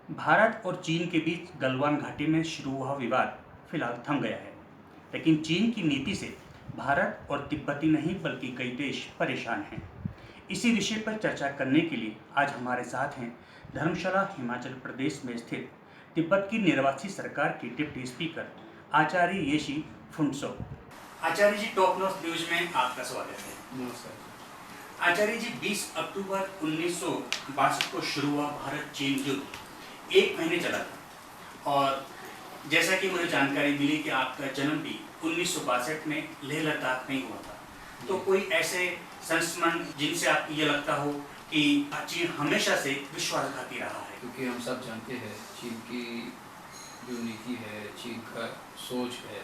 भारत और चीन के बीच गलवान घाटी में शुरू हुआ विवाद फिलहाल थम गया है, लेकिन चीन की नीति से भारत और तिब्बती नहीं बल्कि कई देश परेशान हैं। इसी विषय पर चर्चा करने के लिए आज हमारे साथ हैं धर्मशाला हिमाचल प्रदेश में स्थित तिब्बत की निर्वासित सरकार के डिप्टी स्पीकर आचार्य येशी फुनसो। आचार्य जी, टॉप न्यूज न्यूज में आपका स्वागत है। नमस्कार। आचार्य जी, 20 अक्टूबर 1962 को शुरू हुआ भारत चीन युद्ध 1 महीने चला था और जैसा कि मुझे जानकारी मिली कि आपका जन्म भी 1962 में लेह लद्दाख में ही हुआ था, तो कोई ऐसे संस्मरण जिनसे आपको ये लगता हो कि चीन हमेशा से विश्वासघाती रहा है? क्योंकि हम सब जानते हैं चीन की जो नीति है, चीन का सोच है।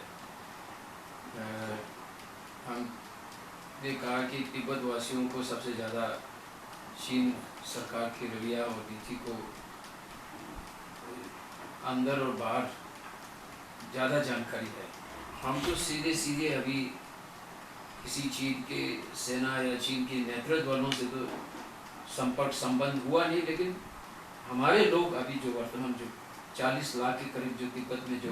हमने कहा कि तिब्बत वासियों को सबसे ज़्यादा चीन सरकार की रवैया और नीति को अंदर और बाहर ज़्यादा जानकारी है। हम तो सीधे सीधे अभी किसी चीन के सेना या चीन के नेतृत्व वालों से तो संपर्क संबंध हुआ नहीं, लेकिन हमारे लोग अभी जो वर्तमान जो 40 लाख के करीब जो तिब्बत में जो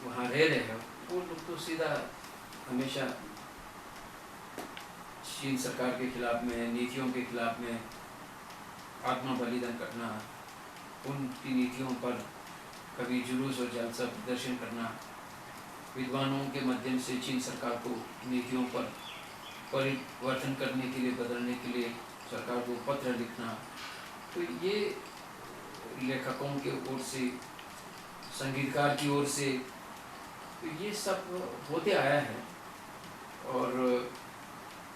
वहाँ रह रहे हैं, वो लोग तो सीधा हमेशा चीन सरकार के खिलाफ में, नीतियों के खिलाफ में आत्मा बलिदान करना, उनकी नीतियों पर कभी जुलूस और जलसा प्रदर्शन करना, विद्वानों के माध्यम से चीन सरकार को नीतियों पर परिवर्तन करने के लिए, बदलने के लिए सरकार को पत्र लिखना, तो ये लेखकों के ओर से, संगीतकार की ओर से, तो ये सब होते आया है। और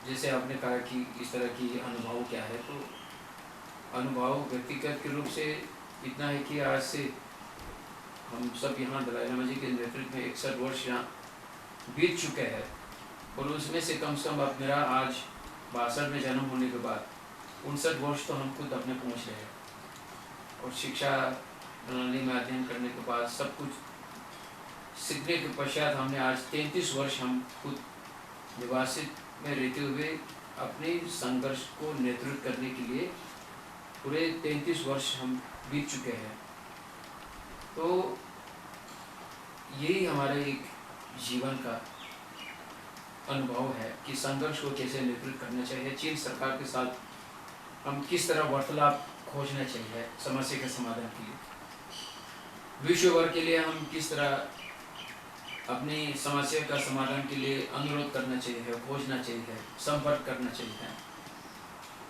जैसे आपने कहा कि इस तरह की अनुभव क्या है, तो अनुभव व्यक्तिगत के रूप से इतना है कि आज से हम सब यहाँ दलाई लामा जी के नेतृत्व में 61 वर्ष यहाँ बीत चुके हैं, और उसमें से कम अब मेरा आज 62 में जन्म होने के बाद 59 वर्ष तो हम खुद अपने पहुँच रहे हैं। और शिक्षा प्रणाली में अध्ययन करने के बाद सब कुछ सीखने के पश्चात हमने आज 33 वर्ष हम खुद निवासित में रहते हुए अपने संघर्ष को नेतृत्व करने के लिए पूरे 33 वर्ष हम बीत चुके हैं। तो यही हमारे एक जीवन का अनुभव है कि संघर्ष को कैसे नेतृत्व करना चाहिए, चीन सरकार के साथ हम किस तरह वार्तालाप खोजना चाहिए समस्या के समाधान के लिए, विश्व भर के लिए हम किस तरह अपनी समस्या का समाधान के लिए अनुरोध करना चाहिए, खोजना चाहिए, संपर्क करना चाहिए,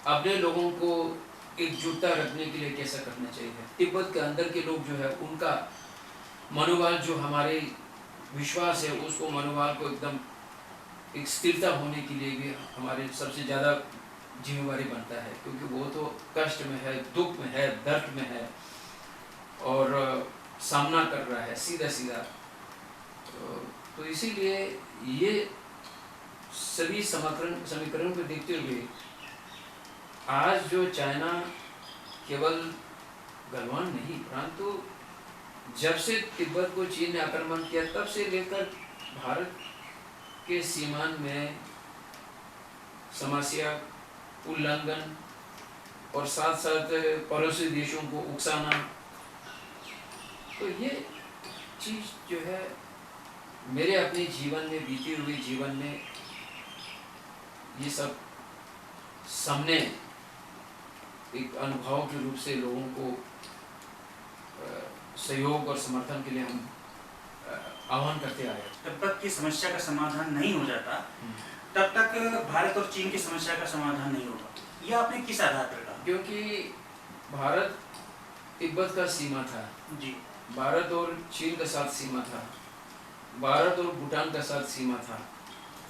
अपने लोगों को एकजुटता रखने के लिए कैसा करना चाहिए, तिब्बत के अंदर के लोग जो है उनका मनोबल, जो हमारे विश्वास है उसको मनोबल को एकदम एक स्थिरता होने के लिए भी हमारे सबसे ज़्यादा जिम्मेवारी बनता है, क्योंकि वो तो कष्ट में है, दुख में है, दर्द में है और सामना कर रहा है सीधा सीधा। तो इसीलिए ये सभी समीकरण को देखते हुए आज जो चाइना केवल गलवान नहीं, परंतु जब से तिब्बत को चीन ने आक्रमण किया तब से लेकर भारत के सीमांत में समस्या उल्लंघन और साथ साथ पड़ोसी देशों को उकसाना, तो ये चीज़ जो है मेरे अपने जीवन में, बीते हुए जीवन में ये सब सामने एक अनुभव के रूप से लोगों को सहयोग और समर्थन के लिए हम आह्वान करते आए। तब तक की समस्या का समाधान नहीं हो जाता तब तक भारत और चीन की समस्या का समाधान नहीं होगा, यह आपने किस आधार पर कहा? क्योंकि भारत तिब्बत का सीमा था जी, भारत और चीन का साथ सीमा था, भारत और भूटान का साथ सीमा था,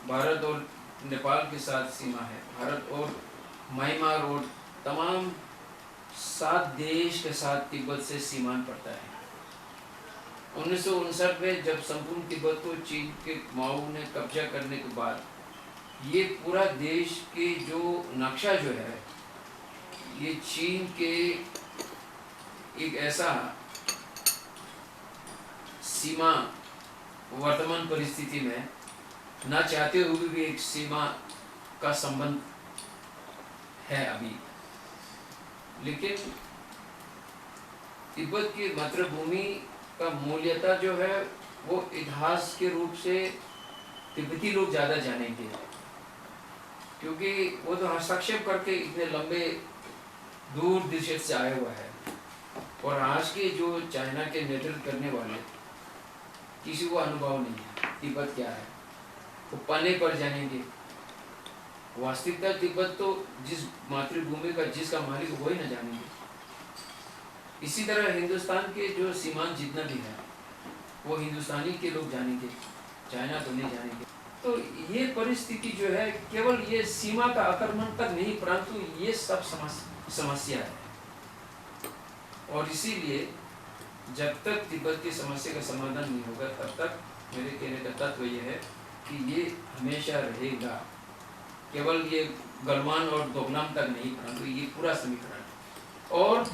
भारत और नेपाल के साथ सीमा है, भारत और म्यांमार और तमाम 7 देश के साथ तिब्बत से सीमान पड़ता है। 1959 में जब संपूर्ण तिब्बत को चीन के माओ ने कब्जा करने के बाद ये पूरा देश के जो नक्शा जो है, ये चीन के एक ऐसा सीमा वर्तमान परिस्थिति में ना चाहते हुए भी एक सीमा का संबंध है अभी, लेकिन तिब्बत की मातृभूमि का मूल्यता जो है वो इतिहास के रूप से तिब्बती लोग ज़्यादा जानेंगे, क्योंकि वो तो हस्तक्षेप करके इतने लंबे दूर देश से आया हुआ है। और आज के जो चाइना के नेतृत्व करने वाले किसी को अनुभव नहीं है तिब्बत क्या है, वो पने पर जानेंगे। वास्तविकता तिब्बत तो जिस मातृभूमि का जिसका मालिक वही न जानेंगे। इसी तरह हिंदुस्तान के जो सीमांत जितना भी है वो हिंदुस्तानी के लोग जानेंगे, चाइना तो नहीं जानेंगे। तो ये परिस्थिति जो है केवल ये सीमा का आक्रमण तक नहीं, परंतु ये सब समस्या है। और इसीलिए जब तक तिब्बत की समस्या का समाधान नहीं होगा तब तक मेरे कहने का तत्व यह है कि ये हमेशा रहेगा। केवल ये गलवान और दोगलाम तक नहीं, परंतु ये पूरा समीकरण और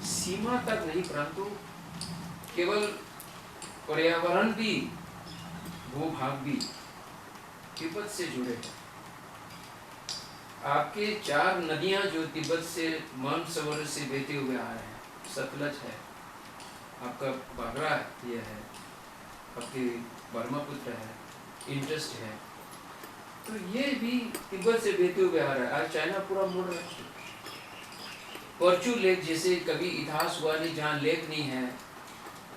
सीमा तक नहीं, परंतु केवल पर्यावरण भी, भूभाग भी तिब्बत से जुड़े हैं। आपके 4 नदियां जो तिब्बत से मानसरोवर से बहते हुए आ रहे हैं, सतलज है, आपका बागरा ये है, आपके ब्रह्मपुत्र है, इंडस है, तो ये भी तिब्बत से बहते हुए आ रहा है। आज चाइना पूरा मुड़ रहा है। परचू लेक जैसे कभी इतिहास हुआ नहीं, जहाँ लेक नहीं है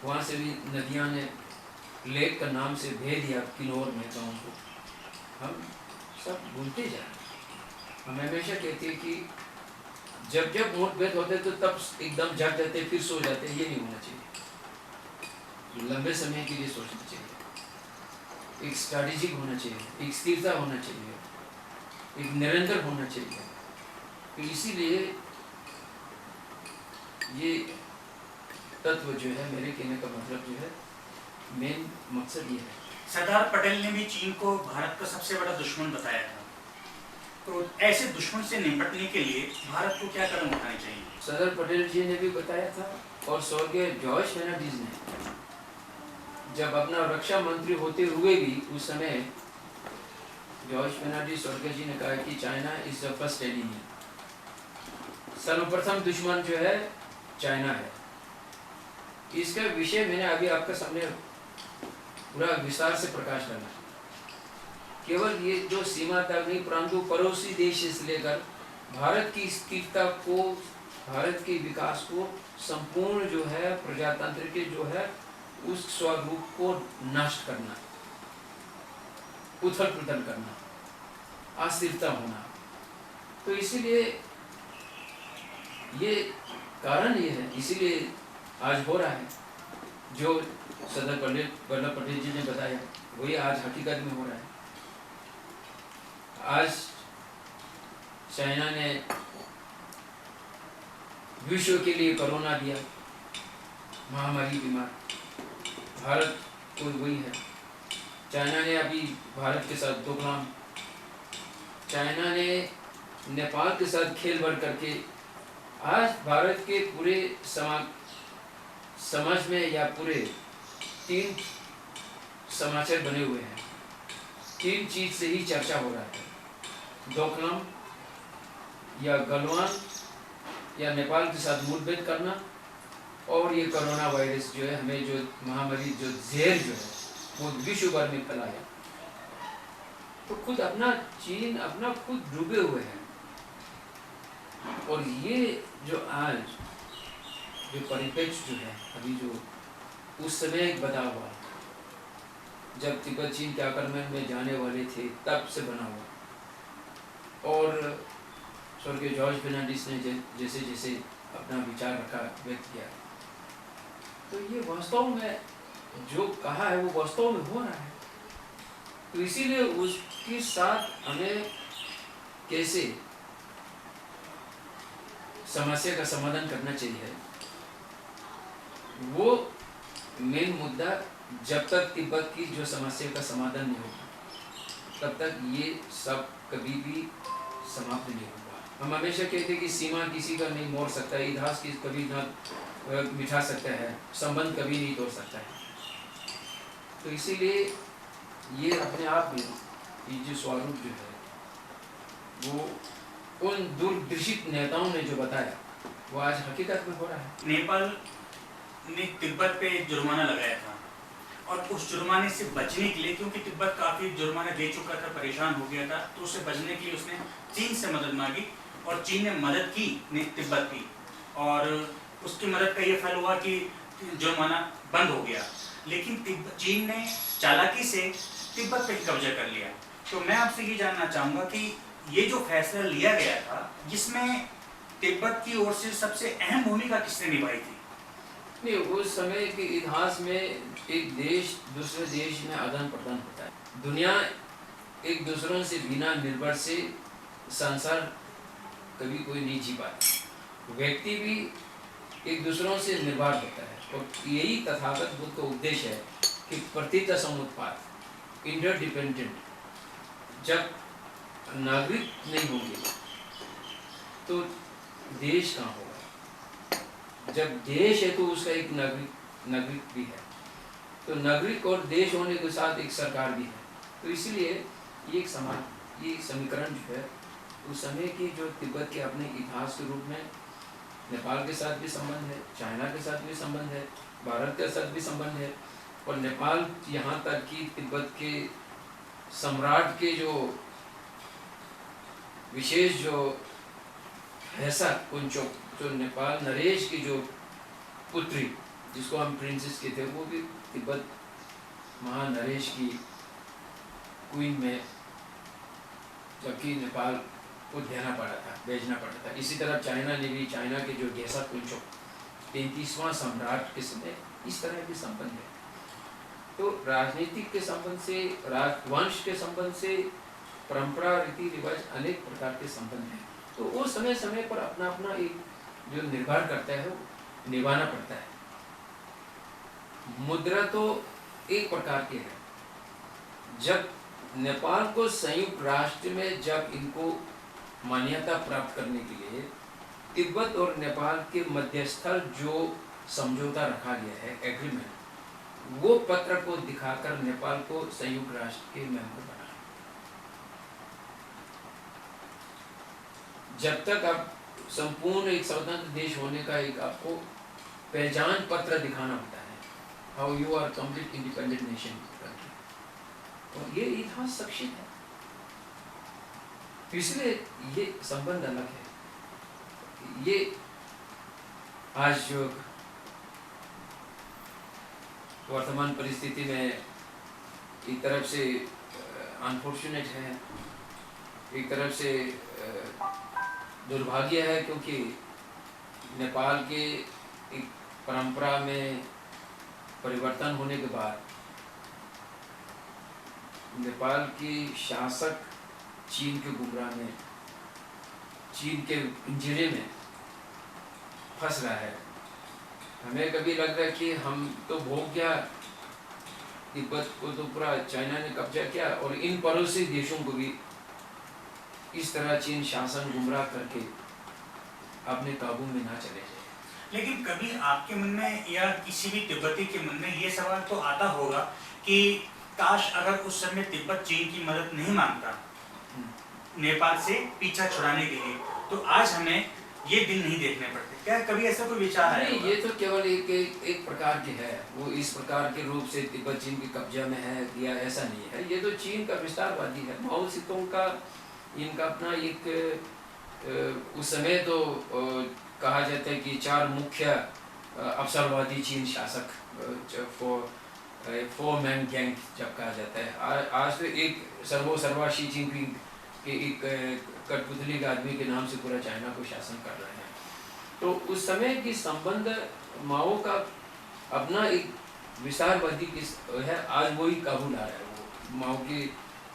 वहाँ से भी नदियाँ ने लेक का नाम से भेज दिया किन्नौर में गाँव को। हम सब भूलते जा रहे हैं। हम हमेशा कहते हैं कि जब जब मुठभेड़ होते तो तब एकदम जग जाते फिर सो जाते, ये नहीं होना चाहिए। लंबे समय के लिए सोचना चाहिए, एक स्ट्रैटेजिक होना चाहिए, एक स्थिरता होना चाहिए, एक निरंतर होना चाहिए। तो इसीलिए ये तत्व जो है, मेरे कहने का मतलब जो है, मेन मकसद ये है। सरदार पटेल ने भी चीन को भारत का सबसे बड़ा दुश्मन बताया था, तो ऐसे दुश्मन से निपटने के लिए भारत को क्या कदम उठाने चाहिए? सरदार पटेल जी ने भी बताया था और स्वर्गीय जॉर्ज फर्नांडिस ने जब अपना रक्षा मंत्री होते हुए भी उस समय जॉर्ज फर्नांडिस स्वर्गीय जी ने कहा कि China is the first enemy. सर्वप्रथम दुश्मन जो है चाइना है। इसका विषय मैंने अभी आपके सामने पूरा विस्तार से प्रकाश डाला। केवल ये जो सीमा तक नहीं, परंतु पड़ोसी देश से लेकर भारत की स्थिरता को, भारत के विकास को, संपूर्ण जो है प्रजातंत्र के जो है उस स्वरूप को नष्ट करना, उथल पुथल करना, अस्थिरता होना। तो इसीलिए ये कारण ये है, इसीलिए आज हो रहा है जो सरदार वल्लभ पटेल जी ने बताया, वही आज हकीकत में हो रहा है। आज चाइना ने विश्व के लिए कोरोना दिया, महामारी बीमार। भारत को वही है। चाइना ने अभी भारत के साथ दोगलाम, चाइना ने नेपाल के साथ खेल बढ़ करके आज भारत के पूरे समाज में या पूरे 3 समाचार बने हुए हैं। 3 चीज से ही चर्चा हो रहा है, दोकलाम या गलवान या नेपाल के साथ मुठभेड़ करना, और ये कोरोना वायरस जो है, हमें जो महामारी जो जहर जो है वो विश्व भर में फैलाया। तो खुद अपना चीन अपना खुद डूबे हुए हैं। और ये जो आज जो परिप्रेक्ष्य जो है अभी, जो उस समय बना हुआ, जब तिब्बत चीन के आक्रमण में जाने वाले थे तब से बना हुआ। और स्वर्गीय जॉर्ज फर्नांडिस ने जैसे जैसे अपना विचार रखा, व्यक्त किया, तो ये वास्तव में जो कहा है वो वास्तव में हो रहा है। तो इसीलिए उसके साथ हमें कैसे समस्या का समाधान करना चाहिए, वो मेन मुद्दा। जब तक तिब्बत की जो समस्या का समाधान नहीं होगा तब तक ये सब कभी भी समाप्त नहीं होगा। हम हमेशा कहते हैं कि सीमा किसी का नहीं मोड़ सकता है, इतिहास की कभी ना मिटा सकता है, संबंध कभी नहीं तोड़ सकता है। तो इसीलिए ये अपने आप में ये जो स्वरूप जो है वो उन दूरदर्शित नेताओं ने जो बताया वो आज हकीकत में हो रहा है। नेपाल ने तिब्बत पे जुर्माना लगाया था और उस जुर्माने से बचने के लिए, क्योंकि तिब्बत काफ़ी जुर्माना दे चुका था, परेशान हो गया था, तो उससे बचने के लिए उसने चीन से मदद मांगी और चीन ने मदद की तिब्बत की, और उसकी मदद का ये फल हुआ कि जुर्माना बंद हो गया। लेकिन चीन ने चालाकी से तिब्बत पे कब्जा कर लिया। तो मैं आपसे ये जानना चाहूँगा कि ये जो फैसला लिया गया था, जिसमें तिब्बत की ओर से सबसे अहम भूमिका किसने निभाई थी? नहीं, उस समय के इतिहास में एक देश दूसरे देश में आदान प्रदान होता है। दुनिया एक दूसरों से बिना निर्भर से संसार कभी कोई नहीं जी पाता। व्यक्ति भी एक दूसरों से निर्भर होता है, और यही तथागत बुद्ध का उपदेश है कि प्रतीत समुत्पाद, इंटरडिपेंडेंट। जब नागरिक नहीं होंगे तो देश कहाँ होगा? जब देश है तो उसका एक नागरिक भी है, तो नागरिक और देश होने के साथ एक सरकार भी है। तो इसलिए ये समीकरण जो है, उस समय की जो तिब्बत के अपने इतिहास के रूप में नेपाल के साथ भी संबंध है, चाइना के साथ भी संबंध है, भारत के साथ भी संबंध है, और नेपाल यहाँ तक कि तिब्बत के सम्राट के जो विशेष जो ऐसा कुंचो, जो नेपाल नरेश की जो पुत्री, जिसको हम प्रिंसेस कहते हैं, वो भी तिब्बत महानरेश की क्वीन में, जबकि नेपाल को देना पड़ा था, भेजना पड़ा था। इसी तरह चाइना ने भी, चाइना के जो गेसा कुंचो 33वां सम्राट के समय, इस तरह के संबंध है। तो राजनीतिक के संबंध से, राजवंश के संबंध से, परंपरा, रीति रिवाज, अनेक प्रकार के संबंध हैं। तो वो समय समय पर अपना अपना एक जो निर्भर करता है, वो निभाना पड़ता है। मुद्रा तो एक प्रकार की है। जब नेपाल को संयुक्त राष्ट्र में जब इनको मान्यता प्राप्त करने के लिए तिब्बत और नेपाल के मध्यस्थल जो समझौता रखा गया है, एग्रीमेंट, वो पत्र को दिखाकर नेपाल को संयुक्त राष्ट्र के मेंबर बना। जब तक आप संपूर्ण एक स्वतंत्र देश होने का एक आपको पहचान पत्र दिखाना होता है, how you are complete independent nation, और ये इतिहास साक्षी है। इसलिए ये संबंध अलग है। ये आज जो वर्तमान परिस्थिति में एक तरफ से अनफॉर्चुनेट है, एक तरफ से दुर्भाग्य है, क्योंकि नेपाल के एक परंपरा में परिवर्तन होने के बाद नेपाल के शासक चीन के गुमराह में, चीन के पिंजरे में फंस रहा है। हमें कभी लग रहा है कि हम तो भोग गया, तिब्बत को तो पूरा चाइना ने कब्जा किया, और इन पड़ोसी देशों को भी इस तरह चीन शासन गुमराह करके अपने काबू में ना चले जाए। लेकिन कभी आपके मन में या किसी भी तिब्बती के मन में ये सवाल तो आता होगा कि काश अगर उस समय तिब्बत चीन की मदद नहीं मांगता नेपाल से पीछा छुड़ाने के लिए, तो आज हमें ये दिन नहीं देखने पड़ते। क्या कभी ऐसा कोई विचार है? नहीं, ये तो केवल एक प्रकार की है। वो इस प्रकार के रूप से तिब्बत चीन के कब्जा में है या ऐसा नहीं है। ये तो चीन का विस्तारवादी है। माओ सेतुंग का इनका अपना एक उस समय तो कहा जाता है कि 4 मुख्य अवसरवादी चीन शासक, फोर मैन गैंग जब कहा जाता है। आज तो एक सर्वा शी जिनपिंग के एक कठपुतली के आदमी के नाम से पूरा चाइना को शासन कर रहे हैं। तो उस समय की संबंध माओ का अपना एक विस्तारवादी है, आज वही काबू ला रहा है। वो माओ के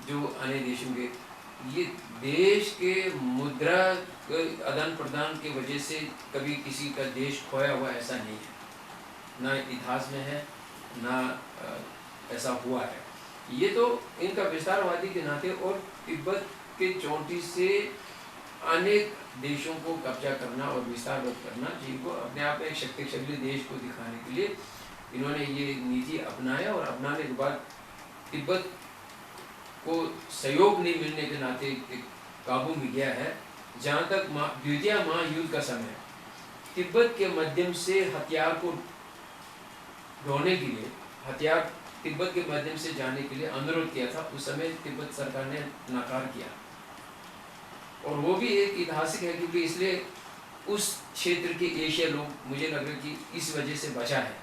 जो अन्य देशों के, ये देश के मुद्रा आदान प्रदान के वजह से कभी किसी का देश खोया हुआ ऐसा नहीं है, ना इतिहास में है, ना ऐसा हुआ है। ये तो इनका विस्तारवादी के नाते, और तिब्बत के चोटी से अनेक देशों को कब्जा करना और विस्तारवत करना, जिनको अपने आप में एक शक्तिशाली देश को दिखाने के लिए इन्होंने ये नीति अपनाया। और अपनाने के बाद तिब्बत को सहयोग नहीं मिलने के नाते एक काबू में गया है। जहाँ तक द्वितीय महायुद्ध का समय, तिब्बत के माध्यम से हथियार को ढोने के लिए, हथियार तिब्बत के माध्यम से जाने के लिए अनुरोध किया था। उस समय तिब्बत सरकार ने नकार किया, और वो भी एक ऐतिहासिक है, क्योंकि इसलिए उस क्षेत्र के एशिया लोग, मुझे लग रहा है कि इस वजह से बचा है।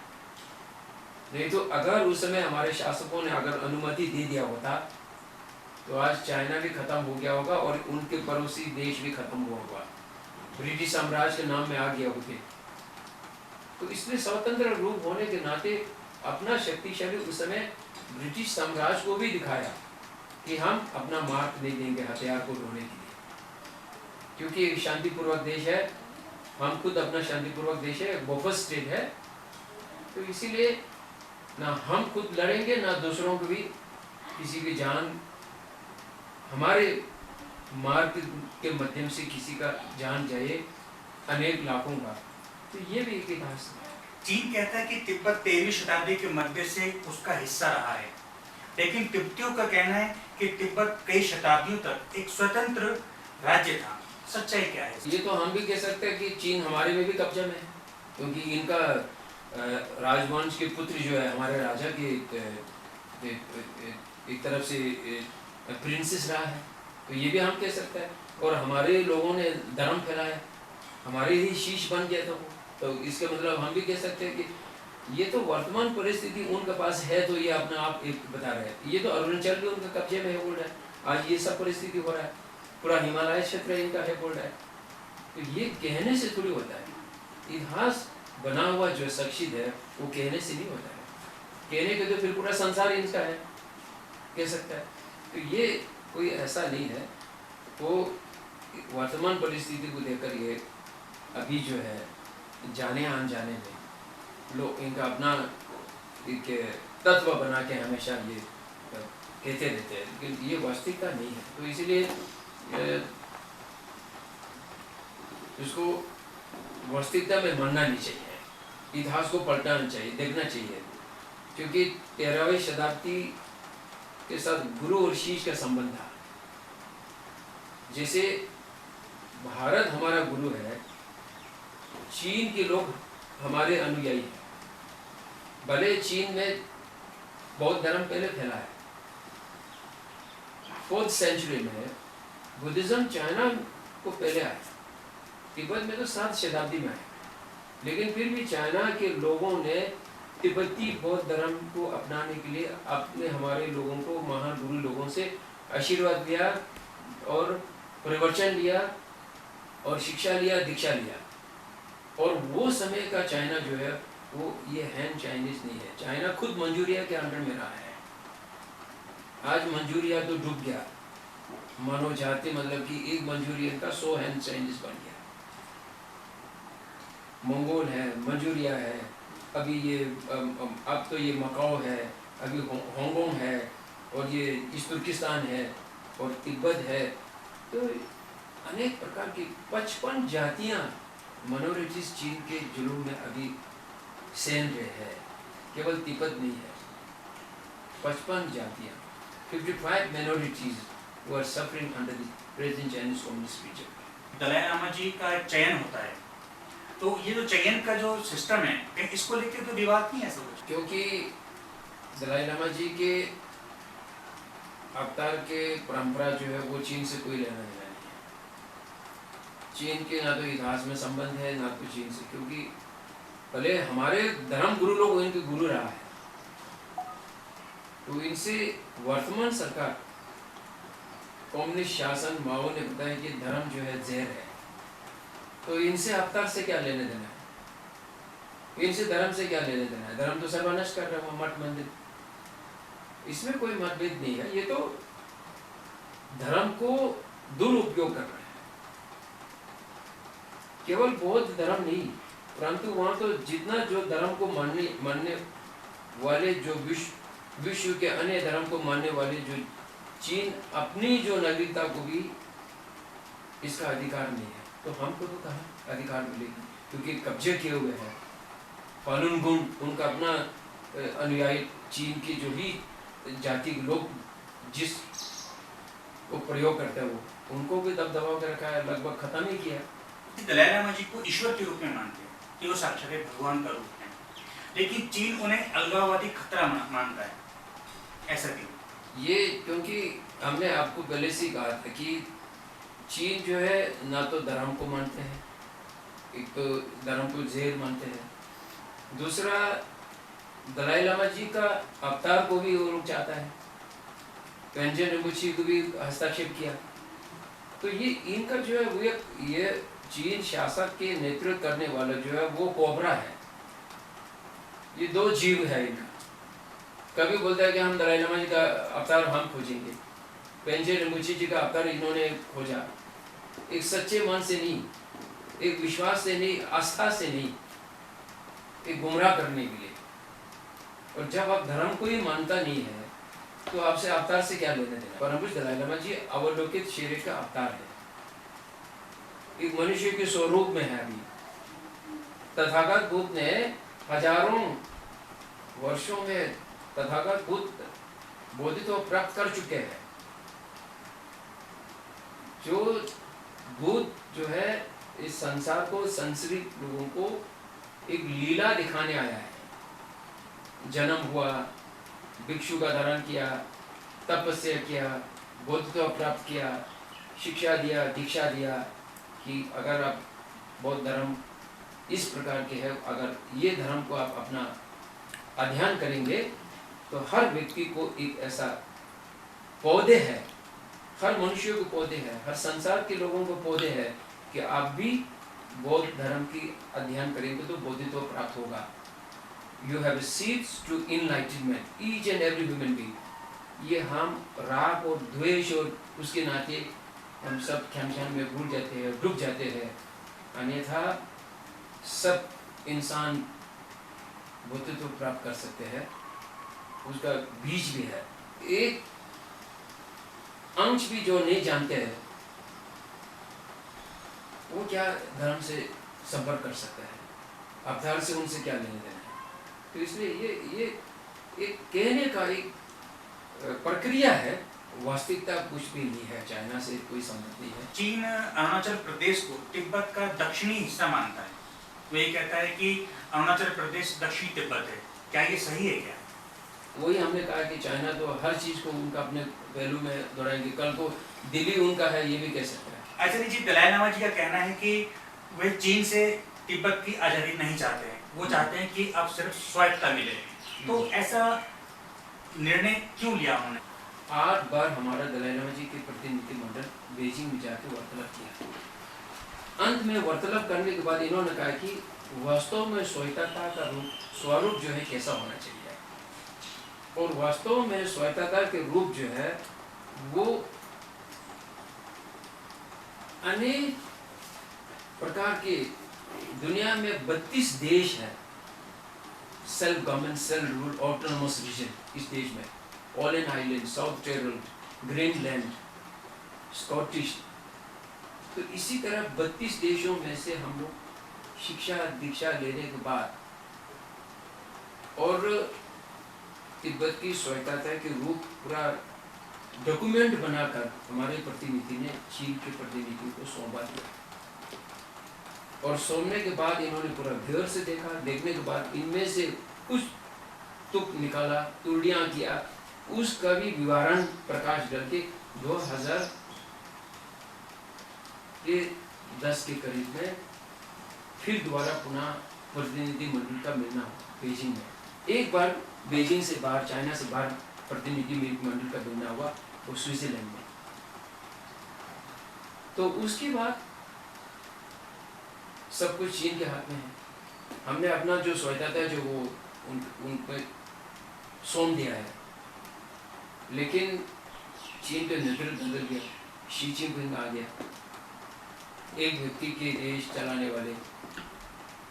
नहीं तो अगर उस समय हमारे शासकों ने अगर अनुमति दे दिया होता तो आज चाइना भी खत्म हो गया होगा और उनके पड़ोसी देश भी खत्म हुआ होगा, ब्रिटिश साम्राज्य के नाम में आ गया होते। तो इसलिए स्वतंत्र रूप होने के नाते अपना शक्तिशाली उस समय ब्रिटिश साम्राज्य को भी दिखाया कि हम अपना मार्ग नहीं देंगे हथियार को ढोने के लिए, क्योंकि एक शांतिपूर्वक देश है, हम खुद अपना शांतिपूर्वक देश है, बफर स्टेट है। तो इसीलिए ना हम खुद लड़ेंगे, ना दूसरों को भी किसी की जान, हमारे मार्ग के माध्यम से किसी का जान जाए, अनेक लाखों का। तो ये भी एक इतिहास है। चीन कहता है कि तिब्बत 13वीं शताब्दी के मध्य से उसका हिस्सा रहा है, लेकिन तिब्बतियों का कहना है कि तिब्बत कई शताब्दियों तक एक स्वतंत्र राज्य था। सच्चाई क्या है? ये तो हम भी कह सकते हैं कि चीन हमारे में भी कब्जा में है, क्योंकि इनका राजवंश के पुत्र जो है हमारे राजा के एक तरफ से प्रिंसेस रहा है, तो ये भी हम कह सकते हैं। और हमारे लोगों ने धर्म फैलाया, हमारे ही शीश बन गया था वो, तो इसका मतलब हम भी कह सकते हैं कि ये तो वर्तमान परिस्थिति उनके पास है, तो ये अपना आप एक बता रहे हैं। ये तो अरुणाचल भी उनके कब्जे में है बोल रहा है, आज ये सब परिस्थिति हो रहा है, पूरा हिमालय क्षेत्र इनका है बोल रहा है। तो ये कहने से थोड़ी होता है, इतिहास बना हुआ जो शख्सियत है वो कहने से नहीं होता है, कहने के तो फिर पूरा संसार इनका है कह सकता है। तो ये कोई ऐसा नहीं है, वो वर्तमान परिस्थिति को देखकर ये अभी जो है जाने अनजाने में लोग इनका अपना एक तत्व बना के हमेशा ये कहते रहते हैं, लेकिन ये वास्तविकता नहीं है। तो इसीलिए इसको वास्तविकता में मानना नहीं चाहिए, इतिहास को पलटाना चाहिए, देखना चाहिए, क्योंकि 13वीं शताब्दी के साथ गुरु और शिष्य का संबंध था। जैसे भारत हमारा गुरु है, चीन के लोग हमारे अनुयायी हैं। भले चीन में बौद्ध धर्म पहले फैला है, 4th सेंचुरी में बुद्धिज्म चाइना को पहले आया, तिब्बत में तो 7th शताब्दी में आया, लेकिन फिर भी चाइना के लोगों ने तिब्बती बौद्ध धर्म को अपनाने के लिए अपने हमारे लोगों को, महान गुरु लोगों से आशीर्वाद लिया और परिवर्तन लिया और शिक्षा लिया, दीक्षा लिया। और वो समय का चाइना जो है वो ये हैन चाइनीज नहीं है, चाइना खुद मंचूरिया के अंडर में रहा है। आज मंचूरिया तो डूब गया, मानो जाते मतलब कि एक मंचूरियन का 100 हैन चाइनीज बन गया। मंगोल है, मंचूरिया है, अभी ये अब तो ये मकाओ है, अभी हांगकांग है, और ये ईस्ट तुर्किस्तान है, और तिब्बत है। तो अनेक प्रकार की 55 जातियाँ माइनॉरिटीज चीन के जुलूम में अभी सहन रहे हैं, केवल तिब्बत नहीं है, 55 जातियाँ, 55 minorities who are suffering under the present Chinese Communist regime. Dalai Lama जी का चयन होता है, तो ये जो चयन का जो सिस्टम है, इसको लेकर तो विवाद नहीं है ऐसा कुछ? क्योंकि दलाई लामा जी के अवतार के परंपरा जो है वो चीन से कोई लेना देना नहीं है। चीन के ना तो इतिहास में संबंध है, ना तो चीन से, क्योंकि भले हमारे धर्म गुरु लोग इनके गुरु रहा है, तो इनसे वर्तमान सरकार कम्युनिस्ट शासन माओ ने बताया कि धर्म जो है जहर है, तो इनसे अवतार से क्या लेने देना है, इनसे धर्म से क्या लेने देना है। धर्म तो सर्वनाश कर रहा है मठ मंदिर, इसमें कोई मतभेद नहीं है। ये तो धर्म को दुरुपयोग कर रहा है, केवल बौद्ध धर्म नहीं, परंतु वहां तो जितना जो धर्म को मानने वाले, जो विश्व के अन्य धर्म को मानने वाले, जो चीन अपनी जो नागरिकता को भी इसका अधिकार नहीं है, तो हमको तो कहाँ अधिकार मिलेगी, क्योंकि कब्जे किए हुए हैं। फालुन गोंग उनका अपना अनुयायी, चीन की जो भी जाति के लोग जिस को प्रयोग करते हैं वो उनको भी दबदबा कर रखा है, लगभग खत्म ही किया। दलाई लामा जी को ईश्वर के रूप में मानते हैं, कि वो साक्षात भगवान का रूप है, लेकिन चीन उन्हें अलगाववादी खतरा मानता है, ऐसा क्यों? ये क्योंकि हमने आपको पहले से ही कहा था कि चीन जो है ना तो धर्म को मानते हैं, एक तो धर्म को जहर मानते हैं, दूसरा दलाई लामा जी का अवतार को भी वो लोग चाहता है, पेंजन रिम्पोछे को भी हस्तक्षेप किया। तो ये इनका जो है वो ये चीन शासक के नेतृत्व करने वाला जो है वो कोबरा है, ये दो जीव है इनका। कभी बोलता है कि हम दलाई लामा जी का अवतार हम खोजेंगे, पेंजन रिम्पोछे जी का अवतार इन्होंने खोजा, एक सच्चे मन से नहीं, एक विश्वास से नहीं, आस्था से नहीं, एक गुमराह करने के लिए। और जब आप धर्म को ही मानता नहीं है तो आपसे अवतार से क्या लेना देना। परम पूज्य दलाई लामा जी अवलोकित शेरे का अवतार है, एक मनुष्य के स्वरूप में है। अभी तथागत बुद्ध ने हजारों वर्षों में तथागत बुद्ध बोधित्व प्राप्त कर चुके हैं। जो बुद्ध जो है इस संसार को, संसारिक लोगों को एक लीला दिखाने आया है। जन्म हुआ, भिक्षु का धारण किया, तपस्या किया, बोधित्व प्राप्त किया, शिक्षा दिया, दीक्षा दिया कि अगर आप बौद्ध धर्म इस प्रकार के है, अगर ये धर्म को आप अपना अध्ययन करेंगे तो हर व्यक्ति को एक ऐसा पौधे है, हर मनुष्य को पौधे है, हर संसार के लोगों को पौधे है कि आप भी बौद्ध धर्म की अध्ययन करेंगे तो बोधित्व प्राप्त होगा। You have seeds to enlightenment, each and every human being. ये हम राग और द्वेष और उसके नाते हम सब ख्याल में भूल जाते हैं, डूब जाते हैं। अन्यथा सब इंसान बोधित्व प्राप्त कर सकते हैं, उसका बीज भी है। एक अंश भी जो नहीं जानते हैं वो क्या धर्म से संपर्क कर सकता है, अवतार से उनसे क्या लेने देना है। तो इसलिए ये एक कहने का एक प्रक्रिया है, वास्तविकता कुछ भी नहीं है, चाइना से कोई संबंध नहीं है। चीन अरुणाचल प्रदेश को तिब्बत का दक्षिणी हिस्सा मानता है, वो ये कहता है कि अरुणाचल प्रदेश दक्षिणी तिब्बत है, क्या ये सही है क्या? वही हमने कहा कि चाइना तो हर चीज को उनका अपने पहलू में दोहराएंगे, कल को दिल्ली उनका है ये भी कह सकता है। आचार्य जी, दलाई लामा जी का कहना है कि वे चीन से तिब्बत की आज़ादी नहीं चाहते हैं, वो चाहते हैं कि अब सिर्फ स्वायत्तता मिले। तो ऐसा निर्णय क्यों लिया उन्होंने? 8 बार हमारा दलाई लामा जी के प्रतिनिधिमंडल बीजिंग में जाकर वार्तालाप किया। अंत में वार्तालाप करने के बाद इन्होंने कहा कि वास्तव में स्वायत्तता का स्वरूप जो है कैसा होना चाहिए, और वास्तव में स्वायत्तता के रूप जो है वो अनेक प्रकार के, दुनिया में 32 देश है, self government, self rule, autonomous region इस देश में, Aland island, South Tyrol, Greenland, Scottish. तो इसी तरह 32 देशों में से हम लोग शिक्षा दीक्षा लेने के बाद और तिब्बत की स्वायत्तता के रूप पूरा डॉक्यूमेंट बनाकर हमारे प्रतिनिधि ने चीन के प्रतिनिधि को सौंपा दिया। और सौंपने के बाद इन्होंने पूरा गौर से देखा, देखने के बाद इनमें से कुछ तुक निकाला, त्रुटियां किया, उसका भी विवरण प्रकाश करके 2010 के करीब में फिर दोबारा पुनः प्रतिनिधि मंडल का मिलना हुआ बीजिंग में। एक बार बीजिंग से बाहर, चाइना से बाहर प्रतिनिधि मंडल का मिलना हुआ वो स्विट्जरलैंड में। तो उसके बाद सब कुछ चीन के हाथ में है। हमने अपना जो स्वायत्तता है जो वो उन पे सौंप दिया है, लेकिन चीन का नेतृत्व बदल गया, शी जिनपिंग आ गया, एक व्यक्ति के देश चलाने वाले,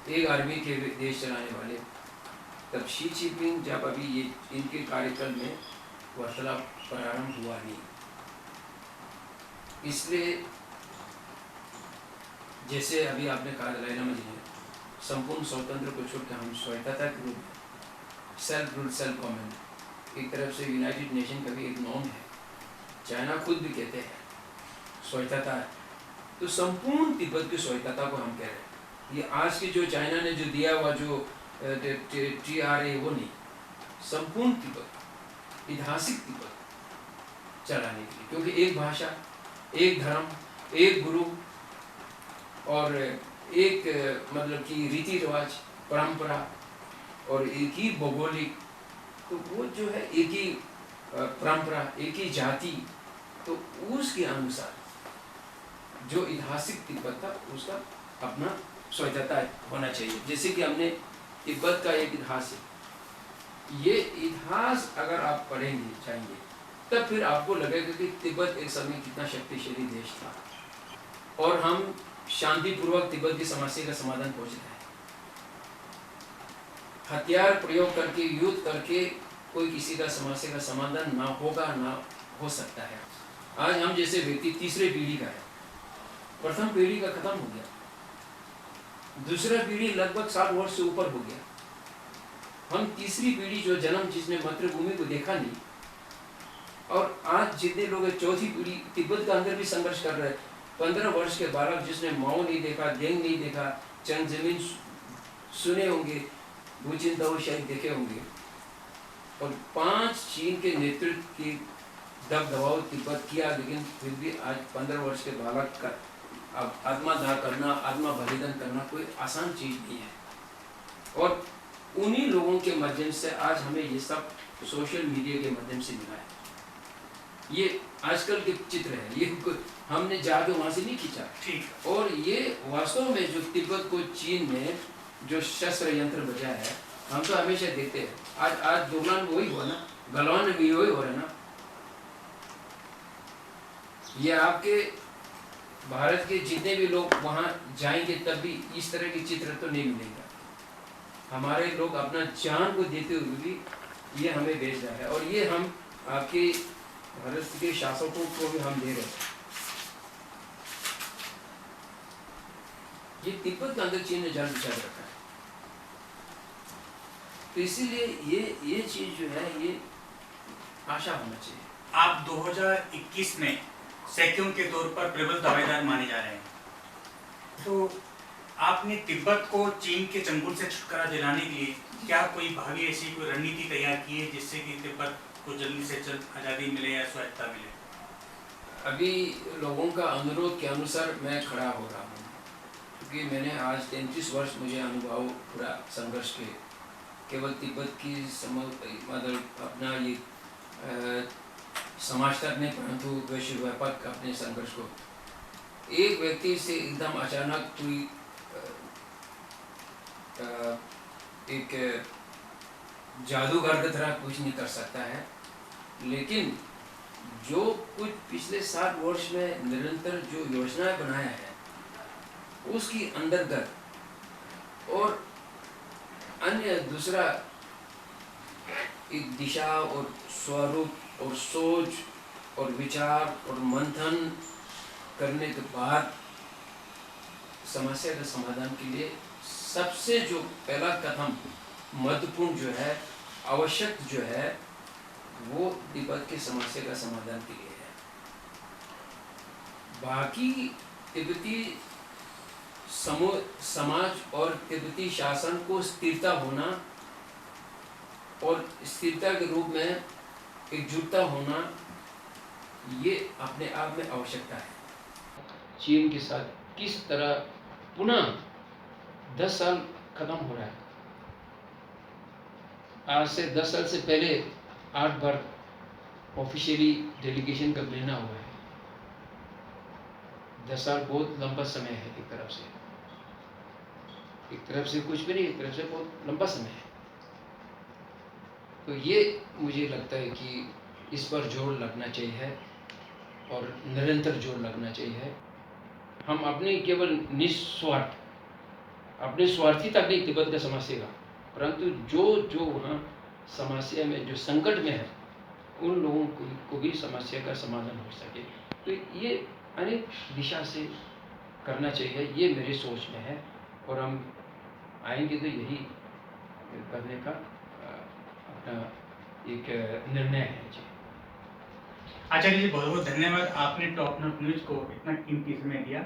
एक आर्मी के देश चलाने वाले। तब शी जिनपिंग जब अभी ये इनके कार्यकाल में वार्तालाप प्रारंभ हुआ नहीं, इसलिए जैसे अभी आपने कहा दलाई लामा जी ने संपूर्ण स्वतंत्र को छोड़कर हम स्वायत्तता के रूप में, सेल्फ रूल सेल्फ गवर्नमेंट, एक तरफ से यूनाइटेड नेशन का भी एक नॉर्म है, चाइना खुद भी कहते हैं स्वायत्तता है, तो संपूर्ण तिब्बत की स्वायत्तता को हम कह रहे हैं। ये आज के जो चाइना ने जो दिया हुआ जो TRA वो नहीं, संपूर्ण तिब्बत, ऐतिहासिक तिब्बत चलाने के लिए, क्योंकि एक भाषा, एक धर्म, एक गुरु और एक मतलब कि रीति रिवाज, परंपरा और एक ही भौगोलिक, तो वो जो है एक ही परंपरा, एक ही जाति, तो उसके अनुसार जो ऐतिहासिक तिब्बत था उसका अपना स्वायत्तता होना चाहिए। जैसे कि हमने तिब्बत का एक इतिहास है, ये इतिहास अगर आप पढ़ेंगे जाएंगे तब फिर आपको लगेगा कि तिब्बत एक समय कितना शक्तिशाली देश था और हम शांतिपूर्वक तिब्बत की समस्या का समाधान खोज रहे हैं। हथियार प्रयोग करके, युद्ध करके कोई किसी का समस्या का समाधान ना होगा, ना हो सकता है। आज हम जैसे व्यक्ति तीसरे पीढ़ी का है, प्रथम पीढ़ी का खत्म हो गया, दूसरा पीढ़ी लगभग 60 वर्ष से ऊपर हो गया, हम तीसरी पीढ़ी जो जन्म जिसने मातृभूमि को देखा नहीं, और आज जितने लोग चौथी पीढ़ी तिब्बत का अंदर भी संघर्ष कर रहे हैं। 15 वर्ष के बालक जिसने माओ नहीं देखा, देंग नहीं देखा, चंद जमीन सुने होंगे, वुचिनताओ शायद देखे होंगे, और 5 चीन के नेतृत्व की दबदबाव तिब्बत किया, लेकिन फिर भी आज 15 वर्ष के बालक का अब आत्मादाह करना, आत्मा बलिदान करना कोई आसान चीज नहीं है। और उन्हीं लोगों के माध्यम से आज हमें ये सब सोशल मीडिया के माध्यम से मिला है। ये आजकल के चित्र है, ये हमने जाके वहां से नहीं खींचा। ठीक। और ये वास्तव में जो तिब्बत को चीन में जो शस्त्र यंत्र बजा है, हम तो हमेशा देखते हैं। आज दोगलान में वही हुआ ना, गलवान में भी वही हो रहा है ना। ये आपके भारत के जितने भी लोग वहां जाएंगे तब भी इस तरह के चित्र तो नहीं मिलेगा। हमारे लोग अपना जान को देते हुए भी ये हमें भेज रहा है, और ये हम आपके भारत के शासकों को भी हम दे रहे हैं। ये तिब्बत के अंदर चीन ने जाल बिछा रखा है, तो इसीलिए ये चीज जो है ये आशा होना चाहिए। आप 2021 में सैक्योंग के तौर पर प्रबल दावेदार माने जा रहे हैं, तो आपने तिब्बत को चीन के चंगुल से छुटकारा दिलाने के लिए क्या कोई भावी ऐसी कोई रणनीति तैयार की है जिससे कि तिब्बत को जल्दी से जल्द आज़ादी मिले या स्वायत्तता मिले? अभी लोगों का अनुरोध के अनुसार मैं खड़ा हो रहा हूँ, क्योंकि मैंने आज 33 वर्ष मुझे अनुभव पूरा संघर्ष के, केवल तिब्बत की मतलब अपना ये समाज तक नहीं, परंतु वैश्विक व्यापक अपने संघर्ष को एक व्यक्ति से एकदम अचानक कोई एक जादूगर की तरह कुछ नहीं कर सकता है। लेकिन जो कुछ पिछले 60 वर्ष में निरंतर जो योजनाएं बनाया है उसकी अंतर्गत और अन्य दूसरा एक दिशा और स्वरूप और सोच और विचार और मंथन करने के बाद समस्या के समाधान के लिए सबसे जो पहला कदम महत्वपूर्ण जो है, आवश्यक जो है, वो तिब्बत की समस्या का समाधान के लिए है। बाकी तिब्बती समाज और तिब्बती शासन को स्थिरता होना और स्थिरता के रूप में एकजुटता होना, ये अपने आप में आवश्यकता है। चीन के साथ किस तरह पुनः 10 साल खत्म हो रहा है। आज से 10 साल से पहले 8 बार ऑफिशियली डेलीगेशन का मिलना हुआ है। 10 साल बहुत लंबा समय है। एक तरफ से कुछ भी नहीं, एक तरफ से बहुत लंबा समय है। तो ये मुझे लगता है कि इस पर जोर लगना चाहिए और निरंतर जोर लगना चाहिए। हम अपने केवल निस्वार्थ, अपने स्वार्थी तक नहीं तिब्बत का समस्या का, परंतु जो वहाँ समस्या में जो संकट में है उन लोगों को भी समस्या का समाधान हो सके, तो ये अनेक दिशा से करना चाहिए। ये मेरी सोच में है और हम आएंगे तो यही करने का अपना एक निर्णय है जी। आचार्य जी, बहुत बहुत धन्यवाद, आपने टॉप न्यूज़ को इतना कीमती समय दिया।